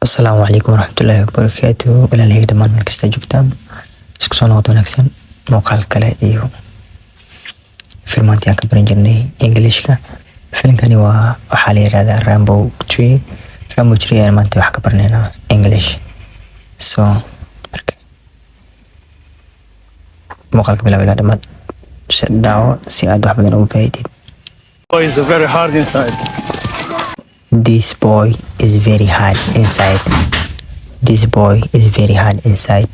Asalaamu calaykum waraxmatullaahi wabarakaatuh. Walaalahey dhammaan meel kasta joogtaan isku soo noqod wanaagsan. Muuqaal kale iyo filmaantii aan ka baran jirnay Englishka. Filmkani waxaa la yiraahdaa Rainbow Tree. Rainbow Tree ayaan maanta wax ka baranaynaa English. So muuqaalka bilaab ilaa dhammaad daawo si aad wax badan ugu faa'iidid. Boy is very hard inside. This boy is very hard inside. This boy is very hard inside.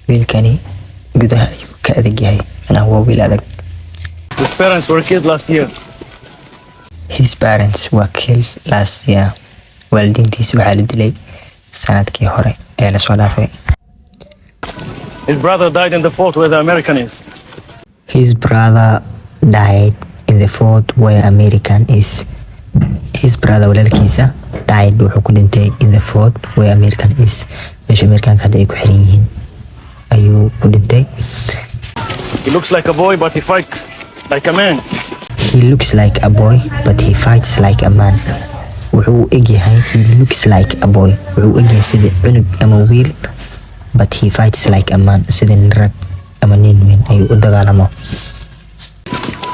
Wiilkani gudaha ayuu ka adag yahay. Anaa waa wiil adag. His parents were killed last year. His parents were killed last year. Waalidiintiisa waxaa la dilay sanadkii hore ee la soo dhaafay. His brother died in the fort where the American is. His brother died in the fort where American is. His brother walaalkiisa died wuxuu ku dhintay in the fort where American is. Meesha Americanka hadda ay ku xiran yihiin ayuu ku dhintay. He looks like a boy but he fights like a man. He looks like a boy but he fights like a man. Wuxuu egyahay he looks like a boy. Wuxuu egyahay sida cunug ama wiil but he fights like a man. Sida nin rag ama nin weyn ayuu u dagaalamo.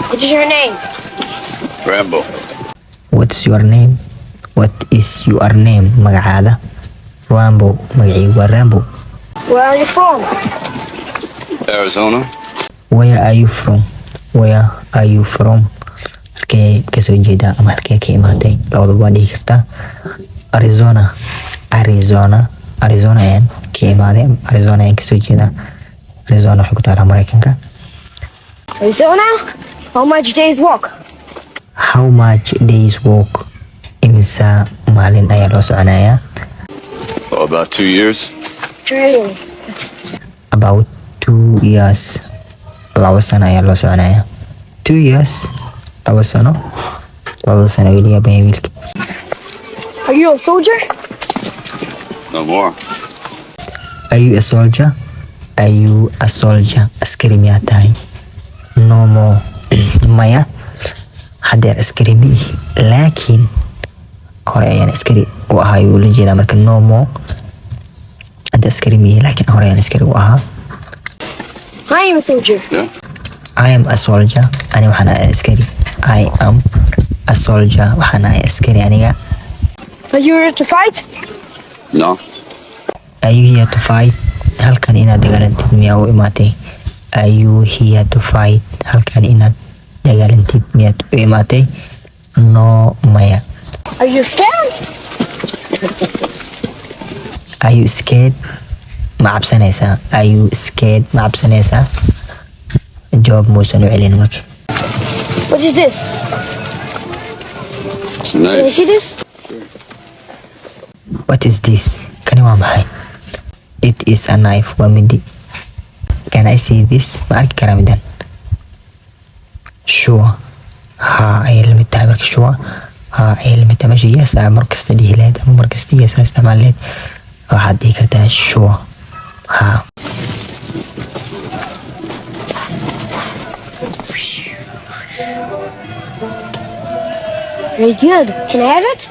What is your name? Rambo. What's your name? What is your name? Magacaada? Rambo. Magacaygu waa Rambo. Where are you from? Arizona. Where are you from? Where are you from? Halkee ka soo jeedaa ama halkee ka imaatay? Labadaba waa dhihi kartaa. Arizona. Arizona. Arizona ayaan ka imaaday. Arizona ayaan ka soo jeedaa. Arizona waxay ku taalaa Mareykanka. Arizona? How much days walk? How much days walk? Imisa maalin ayaa loo soconayaa? Oh, about 2 years. Really? About 2 years. 2 sano ayaa loo soconayaa. 2 years. 2 sano. 2 sano weli yaa baya wiilka. Are you a soldier? No more. Are you a soldier? Are you a soldier? Askari miyaa tahay? No more. Maya. Haddeer askari ma ihi. Laakiin hore ayaan askari u ahaa ayuu la jeedaa marka no more. Hadda askari ma ihi laakiin hore ayaan askari u ahaa. I am a soldier. Yeah. I am a soldier. Ani waxaan ahay askari. I am a soldier. Waxaan ahay askari aniga. Are you ready to fight? No. Are you here to fight? Halkan inaad dagaalantid miyaa u imaatay? Are you here to fight? Halkan inaad dagaalantid miyaad u imaatay? No, maya. Are you scared? Are you scared? Ma cabsanaysaa? Are you scared? Ma cabsanaysaa? Jawaab muusan u celin marka. What is this? It's Can you nice. see this? What is this? Kani waa maxay? It is a knife. Waa mindi. Can I see this? Ma arki karaa midan? Sure. Haa ayay la mid tahay marka sure. Haa ayay la mid tahay meesha yes aa mar kasta dhihi lahayd ama mar kasta yes aa isticmaali lahayd waxaad dhihi kartaa sure. Haa. Very good. Can I have it?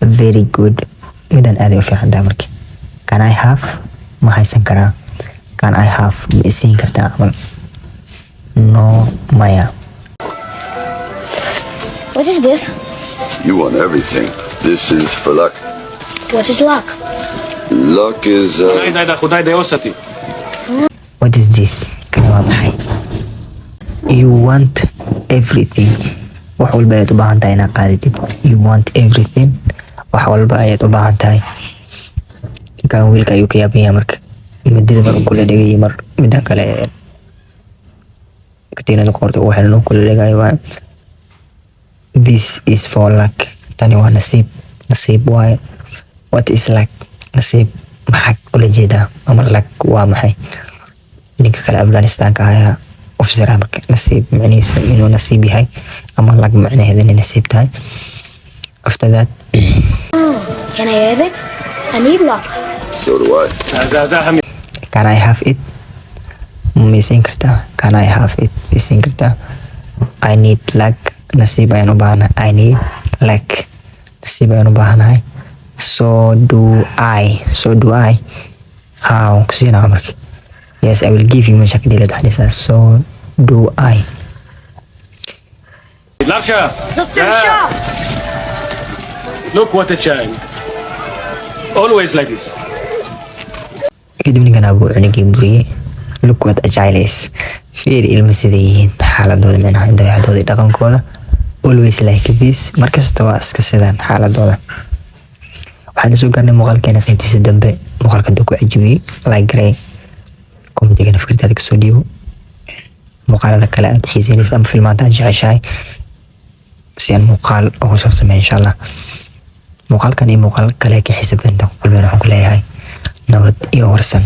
Very good. Midan aad ay u fiican tahay marka. Can I have? Ma haysan karaa? Can I have? Ma isiin kartaa camal? No, maya. What is this? You want everything. This is for luck. What is luck? Luck is What is this? Kani waa maxay? You want everything. Wax walba ayaad u baahan tahay inaad qaadatid. You want everything. Wax walba ayaad u baahan tahay. Ninkan wiilka ayuu ka yaaban yahay marka. Midida mar uu kula dhigay mar midda kale katiinada qoorta uu xiran uu kula dhigay waa. This is for luck. Tani waa nasiib. Nasiib waaye. What is luck? Nasiib maxaa ula jeedaa ama luck waa maxay? Ninka kale Afghanistanka ayaa u fasiraa marka nasiib macnihiisu inuu nasiib yahay ama luck macnaheedu inay nasiib tahay. After that Can I have it? I need luck. so do I. can I have it? Ma isiin kartaa? Can I have it? Ma isiin kartaa? I need luck. Nasiib ayaan u baahanahay. I need luck. Nasiib ayaan u baahanahay. So do I. How? Kusina marka. Yes, I will give you meesha kadila taxdisa. So do I. Lasha! Look what a child. Always like this. kadib ninkan abuu cunigii buriyey. Look what a child is. fiir ilma sida yihiin xaaladooda micnaha dabeecadooda iyo dhaqankooda. Always like this. markasta waa iska sidaan xaaladooda. waxaan soo gaarnay muuqaalkeena qaybtiisa dambe. muuqaalka duu ku cajibiyey like garay kommentiga fikradaada kasoo dhiibo. muuqaalada kale aad xiiseynaysa ama filmaanta aad jeceshahay si aan muuqaal ugu soo sameeyo insha Allah. muuqaalkan iyo muuqaal kale ka xiisa badan ku kulmeen waxaan ku leeyahay nabad iyo warsan.